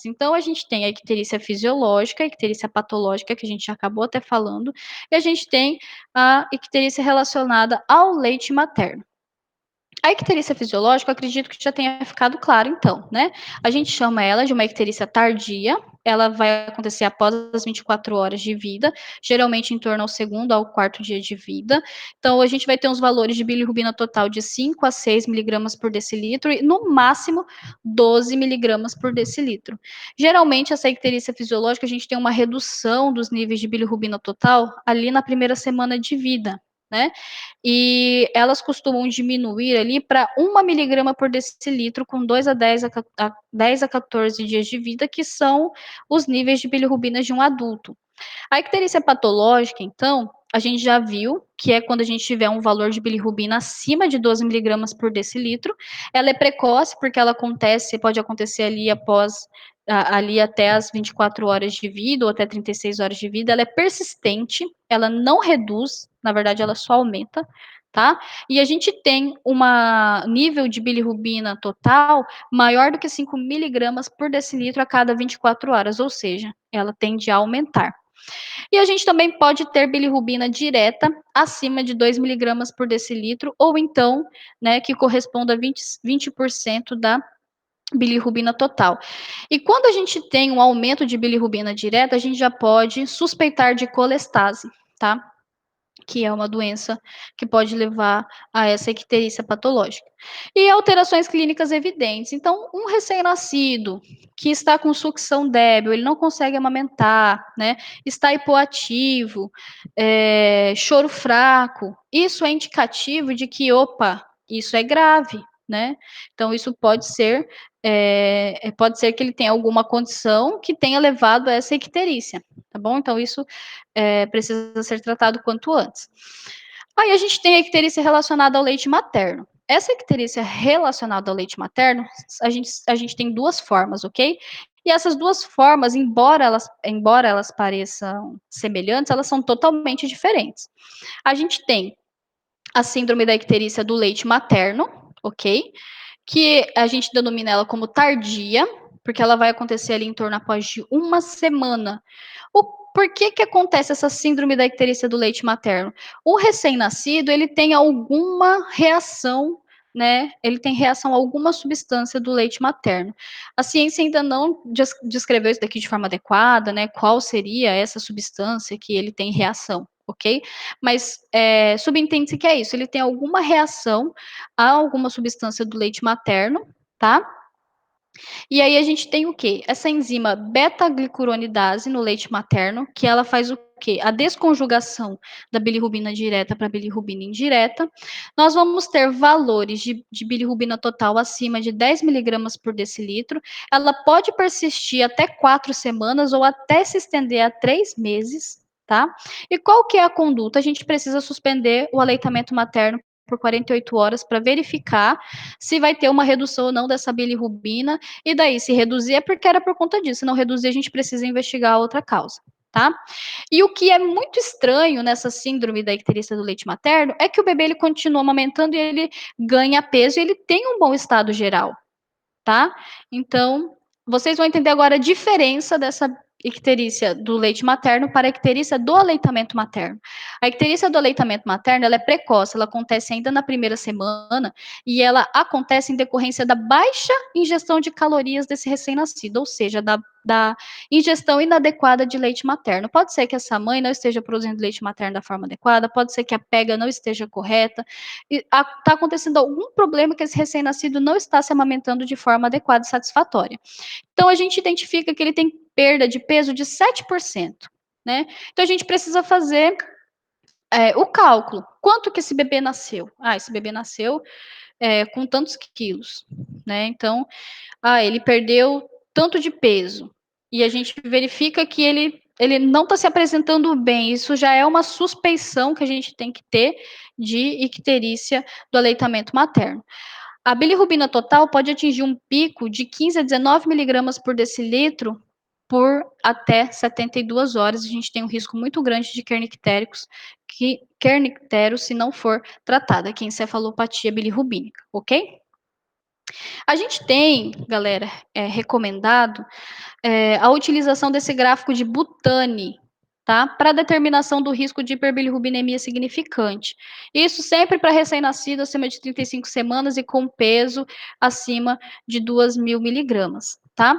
substâncias. Então, a gente tem a icterícia fisiológica, a icterícia patológica, que a gente já acabou até falando, e a gente tem a icterícia relacionada ao leite materno. A icterícia fisiológica, eu acredito que já tenha ficado claro, então, né? A gente chama ela de uma icterícia tardia, ela vai acontecer após as 24 horas de vida, geralmente em torno ao segundo ao quarto dia de vida. Então, a gente vai ter uns valores de bilirrubina total de 5 a 6 miligramas por decilitro e, no máximo, 12 miligramas por decilitro. Geralmente, essa icterícia fisiológica, a gente tem uma redução dos níveis de bilirrubina total ali na primeira semana de vida, né? E elas costumam diminuir ali para 1 miligrama por decilitro com 2 a 10 a 14 dias de vida, que são os níveis de bilirrubina de um adulto. A icterícia patológica, então, a gente já viu que é quando a gente tiver um valor de bilirrubina acima de 12 miligramas por decilitro. Ela é precoce porque ela pode acontecer ali ali até as 24 horas de vida ou até 36 horas de vida. Ela é persistente, ela não reduz, na verdade ela só aumenta, tá? E a gente tem um nível de bilirrubina total maior do que 5 miligramas por decilitro a cada 24 horas, ou seja, ela tende a aumentar. E a gente também pode ter bilirrubina direta acima de 2 miligramas por decilitro, ou então, né, que corresponda a 20% da bilirrubina total. E quando a gente tem um aumento de bilirrubina direta, a gente já pode suspeitar de colestase, tá? Que é uma doença que pode levar a essa icterícia patológica. E alterações clínicas evidentes. Então, um recém-nascido que está com sucção débil, ele não consegue amamentar, né? Está hipoativo, choro fraco. Isso é indicativo de que, opa, isso é grave, né? Então, isso pode ser que ele tenha alguma condição que tenha levado a essa icterícia, tá bom? Então, isso precisa ser tratado quanto antes. Aí a gente tem a icterícia relacionada ao leite materno. Essa icterícia relacionada ao leite materno, a gente tem duas formas, ok? E essas duas formas, embora elas pareçam semelhantes, elas são totalmente diferentes. A gente tem a síndrome da icterícia do leite materno, ok? Que a gente denomina ela como tardia, porque ela vai acontecer ali em torno após de uma semana. Por que acontece essa síndrome da icterícia do leite materno? O recém-nascido, ele tem alguma reação, né? Ele tem reação a alguma substância do leite materno. A ciência ainda não descreveu isso daqui de forma adequada, né? Qual seria essa substância que ele tem reação, ok? Mas subentende-se que é isso, ele tem alguma reação a alguma substância do leite materno, tá? E aí a gente tem o quê? Essa enzima beta-glicuronidase no leite materno, que ela faz o quê? A desconjugação da bilirrubina direta para bilirrubina indireta. Nós vamos ter valores de bilirrubina total acima de 10 miligramas por decilitro. Ela pode persistir até 4 semanas ou até se estender a 3 meses, tá? E qual que é a conduta? A gente precisa suspender o aleitamento materno por 48 horas para verificar se vai ter uma redução ou não dessa bilirrubina, e daí, se reduzir é porque era por conta disso, se não reduzir, a gente precisa investigar outra causa, tá? E o que é muito estranho nessa síndrome da icterícia do leite materno é que o bebê ele continua amamentando e ele ganha peso e ele tem um bom estado geral, tá? Então, vocês vão entender agora a diferença dessa icterícia do leite materno para a icterícia do aleitamento materno. A icterícia do aleitamento materno, ela é precoce, ela acontece ainda na primeira semana e ela acontece em decorrência da baixa ingestão de calorias desse recém-nascido, ou seja, da ingestão inadequada de leite materno. Pode ser que essa mãe não esteja produzindo leite materno da forma adequada, pode ser que a pega não esteja correta, está acontecendo algum problema que esse recém-nascido não está se amamentando de forma adequada e satisfatória. Então, a gente identifica que ele tem perda de peso de 7%, né? Então, a gente precisa fazer o cálculo. Quanto que esse bebê nasceu? Esse bebê nasceu com tantos quilos, né? Então, ele perdeu tanto de peso. E a gente verifica que ele não está se apresentando bem. Isso já é uma suspeição que a gente tem que ter de icterícia do aleitamento materno. A bilirrubina total pode atingir um pico de 15 a 19 miligramas por decilitro por até 72 horas. A gente tem um risco muito grande de kernictério se não for tratada, que é encefalopatia bilirrubínica, ok? A gente tem, galera, recomendado a utilização desse gráfico de Butani, tá? Para determinação do risco de hiperbilirrubinemia significante. Isso sempre para recém-nascido acima de 35 semanas e com peso acima de 2.000 miligramas, tá?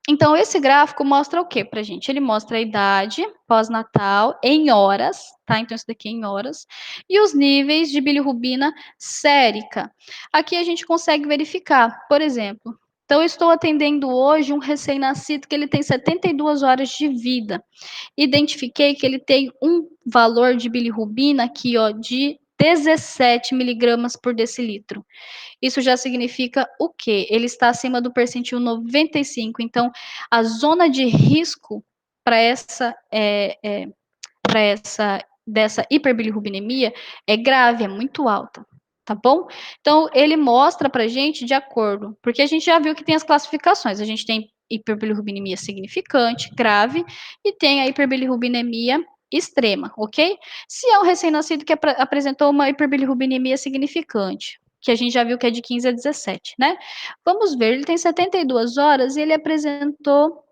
Então, esse gráfico mostra o que para gente? Ele mostra a idade pós-natal em horas, tá? Então, isso daqui é em horas. E os níveis de bilirrubina sérica. Aqui a gente consegue verificar, por exemplo. Então, eu estou atendendo hoje um recém-nascido que ele tem 72 horas de vida. Identifiquei que ele tem um valor de bilirrubina aqui, ó, de 17 miligramas por decilitro. Isso já significa o quê? Ele está acima do percentil 95. Então, a zona de risco para essa dessa hiperbilirrubinemia é grave, é muito alta, tá bom? Então, ele mostra para gente de acordo, porque a gente já viu que tem as classificações. A gente tem hiperbilirrubinemia significante, grave, e tem a hiperbilirrubinemia extrema, ok? Se é um recém-nascido que apresentou uma hiperbilirrubinemia significante, que a gente já viu que é de 15 a 17, né? Vamos ver, ele tem 72 horas e ele apresentou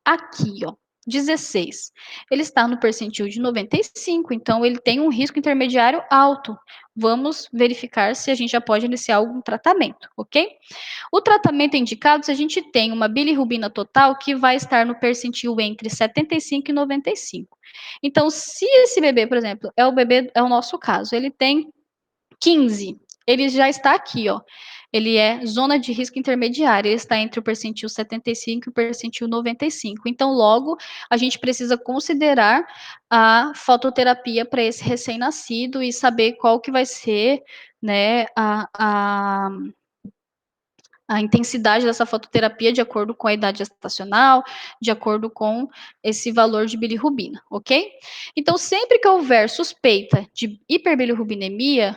aqui, ó, 16. Ele está no percentil de 95, então ele tem um risco intermediário alto. Vamos verificar se a gente já pode iniciar algum tratamento, ok? O tratamento é indicado se a gente tem uma bilirrubina total que vai estar no percentil entre 75 e 95. Então, se esse bebê, por exemplo, é o nosso caso, ele tem 15, ele já está aqui, ó. Ele é zona de risco intermediária, ele está entre o percentil 75 e o percentil 95. Então, logo, a gente precisa considerar a fototerapia para esse recém-nascido e saber qual que vai ser, né, a intensidade dessa fototerapia de acordo com a idade gestacional, de acordo com esse valor de bilirrubina, ok? Então, sempre que houver suspeita de hiperbilirrubinemia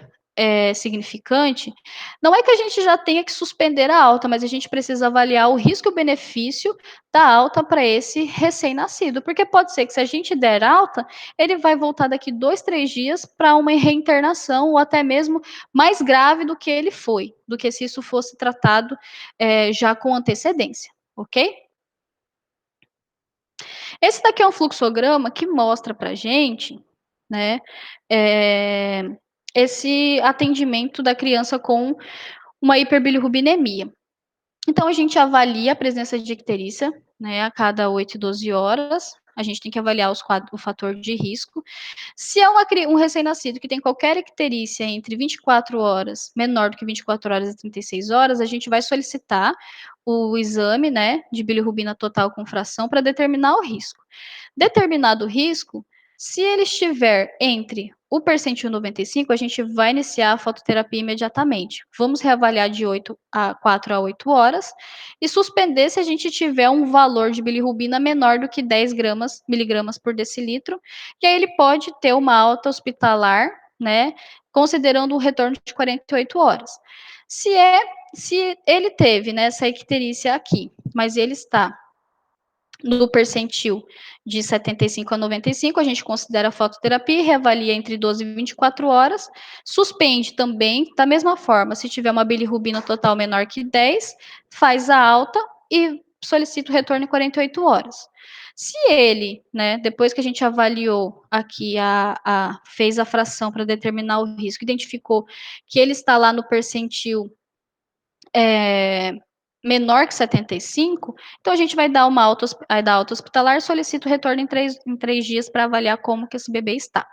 significante, não é que a gente já tenha que suspender a alta, mas a gente precisa avaliar o risco e o benefício da alta para esse recém-nascido, porque pode ser que se a gente der alta, ele vai voltar daqui 2, 3 dias para uma reinternação ou até mesmo mais grave do que ele foi, do que se isso fosse tratado já com antecedência, ok? Esse daqui é um fluxograma que mostra para gente, né, é, esse atendimento da criança com uma hiperbilirrubinemia. Então, a gente avalia a presença de icterícia, né, a cada 8 e 12 horas. A gente tem que avaliar o fator de risco. Se é um recém-nascido que tem qualquer icterícia entre 24 horas, menor do que 24 horas e 36 horas, a gente vai solicitar o exame, né, de bilirrubina total com fração para determinar o risco. Determinado o risco, se ele estiver entre o percentil 95, a gente vai iniciar a fototerapia imediatamente. Vamos reavaliar de 4 a 8 horas e suspender se a gente tiver um valor de bilirrubina menor do que 10 miligramas por decilitro, e aí ele pode ter uma alta hospitalar, né, considerando um retorno de 48 horas. Se ele teve, né, essa icterícia aqui, mas ele está no percentil de 75 a 95, a gente considera a fototerapia, reavalia entre 12 e 24 horas, suspende também, da mesma forma, se tiver uma bilirrubina total menor que 10, faz a alta e solicita o retorno em 48 horas. Se ele, né, depois que a gente avaliou aqui, fez a fração para determinar o risco, identificou que ele está lá no percentil menor que 75, então a gente vai dar uma alta hospitalar, solicita o retorno em 3 dias para avaliar como que esse bebê está.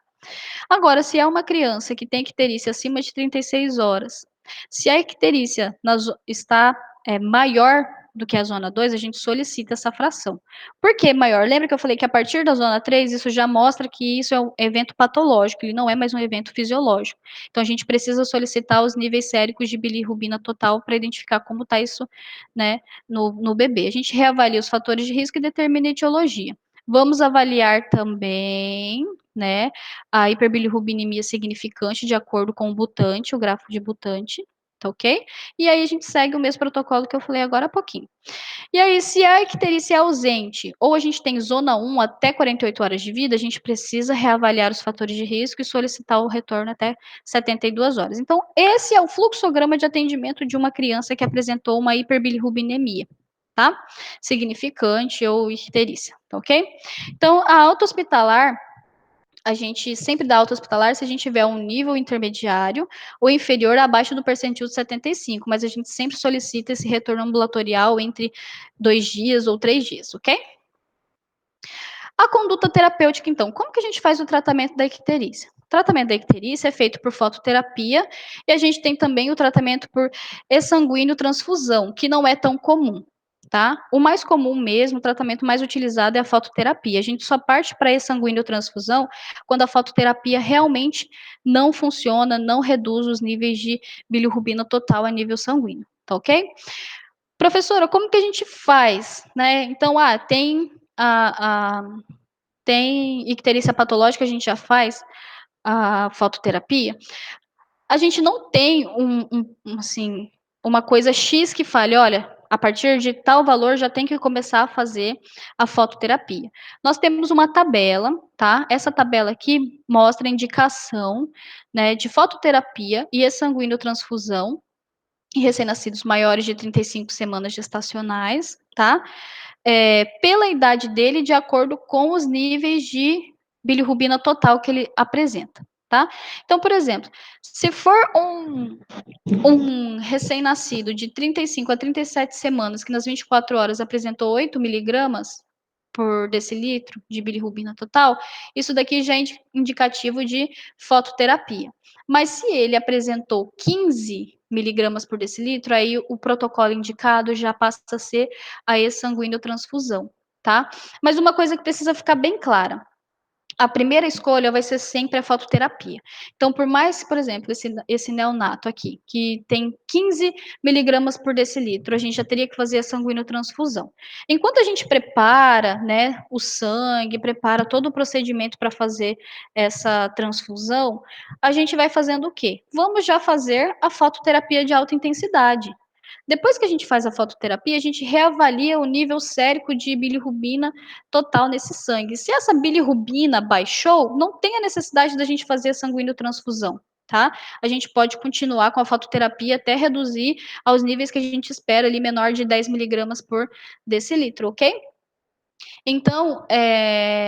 Agora, se é uma criança que tem icterícia acima de 36 horas, se a icterícia está maior do que a zona 2, a gente solicita essa fração. Por que maior? Lembra que eu falei que a partir da zona 3, isso já mostra que isso é um evento patológico, ele não é mais um evento fisiológico. Então, a gente precisa solicitar os níveis séricos de bilirrubina total para identificar como está isso, né, no bebê. A gente reavalia os fatores de risco e determina a etiologia. Vamos avaliar também, né, a hiperbilirrubinemia significante de acordo com o Butante, o gráfico de Butante, tá ok? E aí a gente segue o mesmo protocolo que eu falei agora há pouquinho. E aí, se a icterícia é ausente, ou a gente tem zona 1 até 48 horas de vida, a gente precisa reavaliar os fatores de risco e solicitar o retorno até 72 horas. Então, esse é o fluxograma de atendimento de uma criança que apresentou uma hiperbilirrubinemia. tá? Significante ou icterícia, tá ok? Então, a alta hospitalar, a gente sempre dá alta hospitalar se a gente tiver um nível intermediário ou inferior abaixo do percentil de 75, mas a gente sempre solicita esse retorno ambulatorial entre 2 dias ou 3 dias, ok? A conduta terapêutica, então, como que a gente faz o tratamento da icterícia? O tratamento da icterícia é feito por fototerapia e a gente tem também o tratamento por exsanguíneo transfusão, que não é tão comum, tá? O mais comum mesmo, o tratamento mais utilizado é a fototerapia. A gente só parte para exsanguíneo transfusão quando a fototerapia realmente não funciona, não reduz os níveis de bilirrubina total a nível sanguíneo, tá ok? Professora, como que a gente faz, né? Então, tem tem icterícia patológica, a gente já faz a fototerapia. A gente não tem assim, uma coisa X que fale, olha, a partir de tal valor já tem que começar a fazer a fototerapia. Nós temos uma tabela, tá? Essa tabela aqui mostra a indicação, né, de fototerapia e exsanguíneo transfusão em recém-nascidos maiores de 35 semanas gestacionais, tá? Pela idade dele, de acordo com os níveis de bilirrubina total que ele apresenta, tá? Então, por exemplo, se for um recém-nascido de 35 a 37 semanas, que nas 24 horas apresentou 8 miligramas por decilitro de bilirrubina total, isso daqui já é indicativo de fototerapia. Mas se ele apresentou 15 miligramas por decilitro, aí o protocolo indicado já passa a ser a exsanguíneo transfusão, tá? Mas uma coisa que precisa ficar bem clara, a primeira escolha vai ser sempre a fototerapia. Então, por mais, por exemplo, esse neonato aqui, que tem 15 miligramas por decilitro, a gente já teria que fazer a sanguinotransfusão. Enquanto a gente prepara, né, o sangue, prepara todo o procedimento para fazer essa transfusão, a gente vai fazendo o quê? Vamos já fazer a fototerapia de alta intensidade. Depois que a gente faz a fototerapia, a gente reavalia o nível sérico de bilirrubina total nesse sangue. Se essa bilirrubina baixou, não tem a necessidade da gente fazer a sanguinotransfusão, tá? A gente pode continuar com a fototerapia até reduzir aos níveis que a gente espera ali, menor de 10 miligramas por decilitro, ok? Então,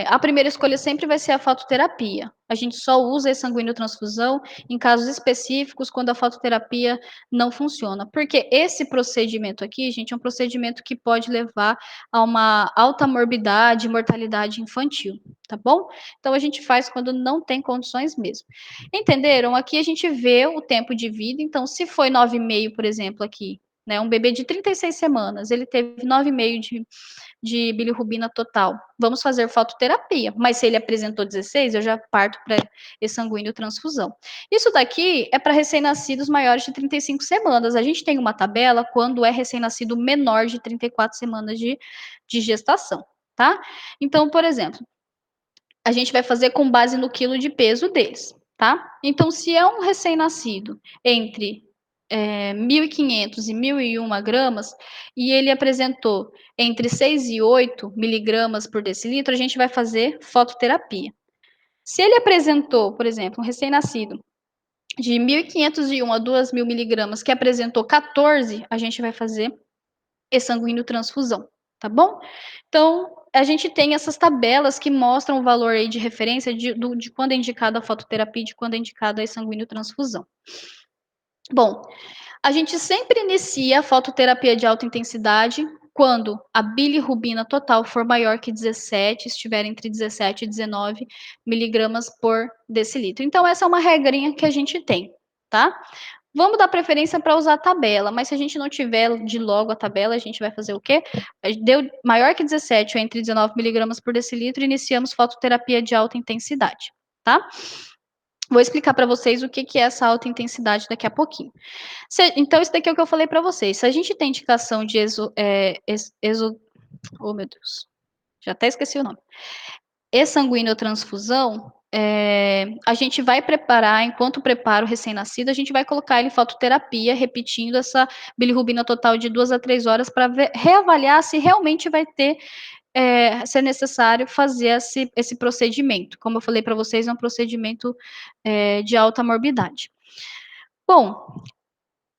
a primeira escolha sempre vai ser a fototerapia. A gente só usa a sanguinotransfusão em casos específicos, quando a fototerapia não funciona. Porque esse procedimento aqui, gente, é um procedimento que pode levar a uma alta morbidade e mortalidade infantil, tá bom? Então, a gente faz quando não tem condições mesmo. Entenderam? Aqui a gente vê o tempo de vida. Então, se foi 9,5, por exemplo, aqui, né, um bebê de 36 semanas, ele teve 9,5 de bilirrubina total. Vamos fazer fototerapia, mas se ele apresentou 16, eu já parto para exsanguíneo transfusão. Isso daqui é para recém-nascidos maiores de 35 semanas. A gente tem uma tabela quando é recém-nascido menor de 34 semanas de gestação, tá? Então, por exemplo, a gente vai fazer com base no quilo de peso deles, tá? Então, se é um recém-nascido entre 1.500 e 1.001 gramas, e ele apresentou entre 6 e 8 miligramas por decilitro, a gente vai fazer fototerapia. Se ele apresentou, por exemplo, um recém-nascido de 1.501 a 2.000 miligramas, que apresentou 14, a gente vai fazer exsanguíneo transfusão, tá bom? Então, a gente tem essas tabelas que mostram o valor aí de referência de quando é indicada a fototerapia e de quando é indicada a exsanguíneo transfusão. Bom, a gente sempre inicia a fototerapia de alta intensidade quando a bilirrubina total for maior que 17, estiver entre 17 e 19 miligramas por decilitro. Então, essa é uma regrinha que a gente tem, tá? Vamos dar preferência para usar a tabela, mas se a gente não tiver de logo a tabela, a gente vai fazer o quê? Deu maior que 17 ou entre 19 miligramas por decilitro, iniciamos fototerapia de alta intensidade, tá? Vou explicar para vocês o que é essa alta intensidade daqui a pouquinho. Então, isso daqui é o que eu falei para vocês. Se a gente tem indicação de oh, meu Deus, já até esqueci o nome. Exsanguinotransfusão, a gente vai preparar, enquanto prepara o recém-nascido, a gente vai colocar ele em fototerapia, repetindo essa bilirrubina total de 2 a 3 horas para reavaliar se realmente vai ter ser necessário fazer esse procedimento. Como eu falei para vocês, é um procedimento de alta morbidade. Bom,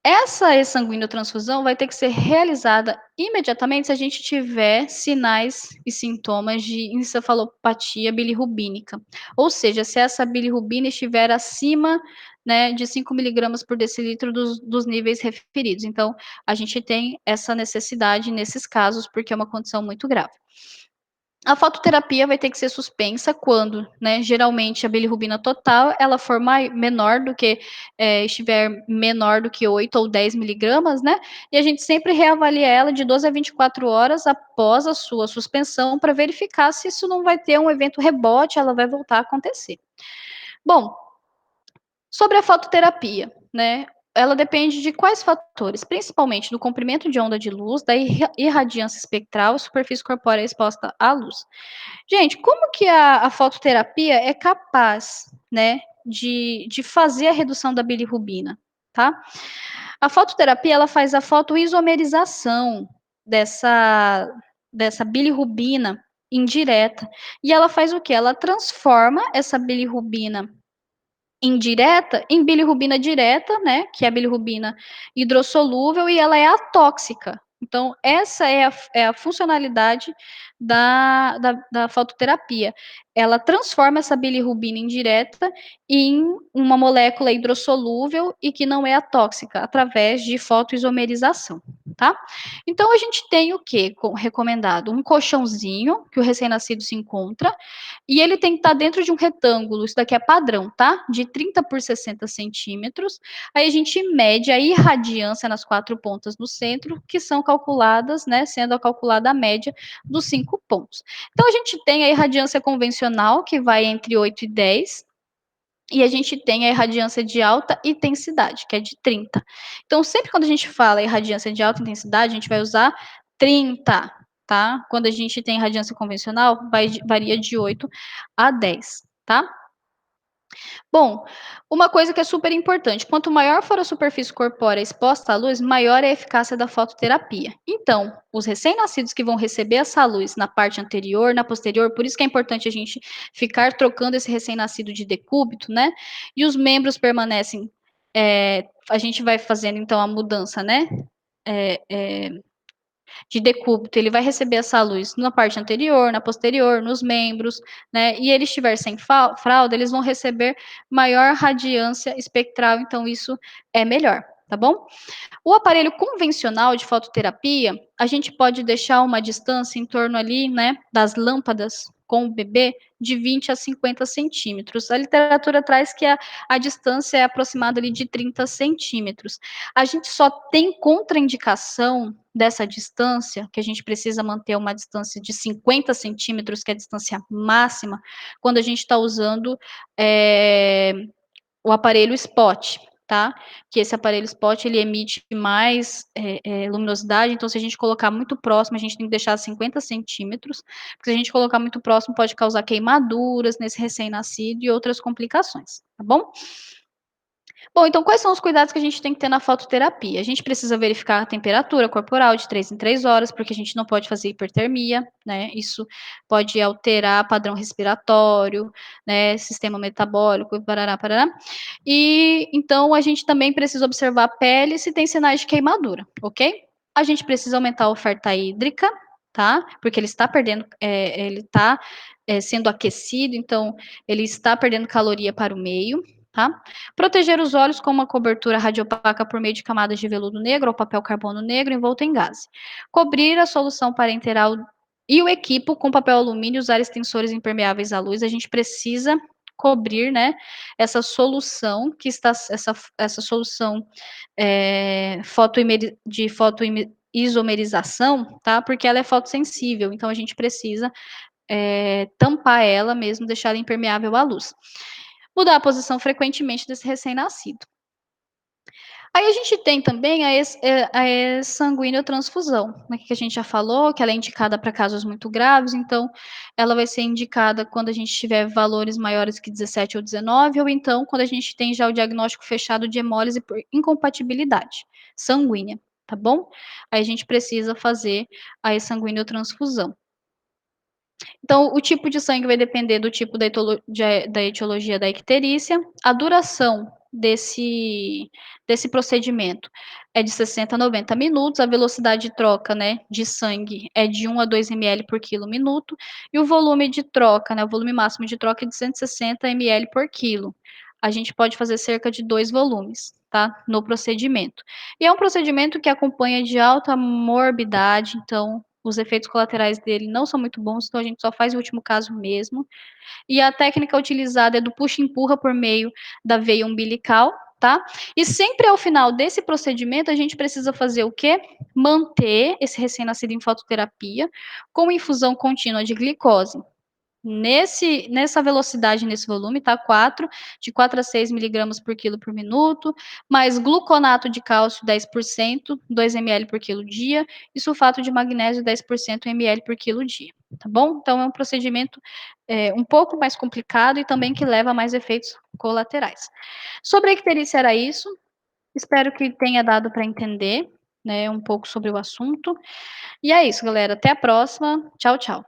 Essa exsanguinotransfusão vai ter que ser realizada imediatamente se a gente tiver sinais e sintomas de encefalopatia bilirrubínica, ou seja, se essa bilirrubina estiver acima, né, de 5 miligramas por decilitro dos níveis referidos. Então, a gente tem essa necessidade nesses casos, porque é uma condição muito grave. A fototerapia vai ter que ser suspensa quando, né, geralmente a bilirrubina total, ela for menor do que, estiver menor do que 8 ou 10 miligramas, né, e a gente sempre reavalia ela de 12 a 24 horas após a sua suspensão para verificar se isso não vai ter um evento rebote, ela vai voltar a acontecer. Bom, sobre a fototerapia, né, ela depende de quais fatores? Principalmente do comprimento de onda de luz, da irradiância espectral e superfície corpórea exposta à luz. Gente, como que a fototerapia é capaz, né, de fazer a redução da bilirrubina, tá? A fototerapia, ela faz a fotoisomerização dessa bilirrubina indireta. E ela faz o quê? Ela transforma essa bilirrubina indireta em bilirrubina direta, né, que é a bilirrubina hidrossolúvel e ela é atóxica. Então, essa é a funcionalidade da fototerapia. Ela transforma essa bilirrubina indireta em uma molécula hidrossolúvel e que não é atóxica, através de fotoisomerização, tá? Então, a gente tem o que recomendado? Um colchãozinho que o recém-nascido se encontra, e ele tem que estar dentro de um retângulo, isso daqui é padrão, tá? De 30 por 60 centímetros. Aí a gente mede a irradiância nas 4 pontas no centro, que são calculadas, né? Sendo calculada a média dos 5 pontos. Então a gente tem a irradiância convencional, que vai entre 8 e 10. E a gente tem a irradiância de alta intensidade, que é de 30. Então, sempre quando a gente fala irradiância de alta intensidade, a gente vai usar 30, tá? Quando a gente tem radiância convencional, varia de 8 a 10, tá? Bom, uma coisa que é super importante, quanto maior for a superfície corpórea exposta à luz, maior é a eficácia da fototerapia. Então, os recém-nascidos que vão receber essa luz na parte anterior, na posterior, por isso que é importante a gente ficar trocando esse recém-nascido de decúbito, né? E os membros permanecem, a gente vai fazendo então a mudança, né? É, é, de decúbito, ele vai receber essa luz na parte anterior, na posterior, nos membros, né? E ele estiver sem fralda, eles vão receber maior radiância espectral, então isso é melhor, tá bom? O aparelho convencional de fototerapia, a gente pode deixar uma distância em torno ali, né, das lâmpadas com o bebê de 20 a 50 centímetros. A literatura traz que a distância é aproximada ali de 30 centímetros. A gente só tem contraindicação dessa distância, que a gente precisa manter uma distância de 50 centímetros, que é a distância máxima, quando a gente está usando o aparelho spot, tá? Que esse aparelho spot, ele emite mais luminosidade, então se a gente colocar muito próximo, a gente tem que deixar 50 centímetros, porque se a gente colocar muito próximo, pode causar queimaduras nesse recém-nascido e outras complicações, tá bom? Bom, então quais são os cuidados que a gente tem que ter na fototerapia? A gente precisa verificar a temperatura corporal de 3 em 3 horas, porque a gente não pode fazer hipertermia, né? Isso pode alterar padrão respiratório, né? Sistema metabólico, parará, parará. E então a gente também precisa observar a pele se tem sinais de queimadura, ok? A gente precisa aumentar a oferta hídrica, tá? Porque ele está perdendo, ele está sendo aquecido, então ele está perdendo caloria para o meio. Tá? Proteger os olhos com uma cobertura radiopaca por meio de camadas de veludo negro ou papel carbono negro envolto em gaze. Cobrir a solução parenteral e o equipo com papel alumínio, usar extensores impermeáveis à luz. A gente precisa cobrir, né, essa solução que está, essa solução de fotoisomerização, tá? Porque ela é fotossensível, então a gente precisa tampar ela mesmo, deixar ela impermeável à luz. Mudar a posição frequentemente desse recém-nascido. Aí a gente tem também a exsanguinotransfusão, né, que a gente já falou, que ela é indicada para casos muito graves, então ela vai ser indicada quando a gente tiver valores maiores que 17 ou 19, ou então quando a gente tem já o diagnóstico fechado de hemólise por incompatibilidade sanguínea, tá bom? Aí a gente precisa fazer a exsanguinotransfusão. Então, o tipo de sangue vai depender do tipo da etiologia da icterícia, a duração desse procedimento é de 60 a 90 minutos, a velocidade de troca, né, de sangue é de 1 a 2 ml por quilo minuto, e o volume de troca, né, o volume máximo de troca é de 160 ml por quilo. A gente pode fazer cerca de 2 volumes, tá, no procedimento. E é um procedimento que acompanha de alta morbidade, então os efeitos colaterais dele não são muito bons, então a gente só faz o último caso mesmo. E a técnica utilizada é do puxa-empurra por meio da veia umbilical, tá? E sempre ao final desse procedimento, a gente precisa fazer o quê? Manter esse recém-nascido em fototerapia com infusão contínua de glicose. Nessa velocidade, nesse volume, tá? De 4 a 6 miligramas por quilo por minuto, mais gluconato de cálcio 10%, 2 ml por quilo dia, e sulfato de magnésio 10% ml por quilo dia, tá bom? Então, é um procedimento um pouco mais complicado e também que leva a mais efeitos colaterais. Sobre a icterícia era isso, espero que tenha dado para entender, né, um pouco sobre o assunto. E é isso, galera, até a próxima, tchau, tchau.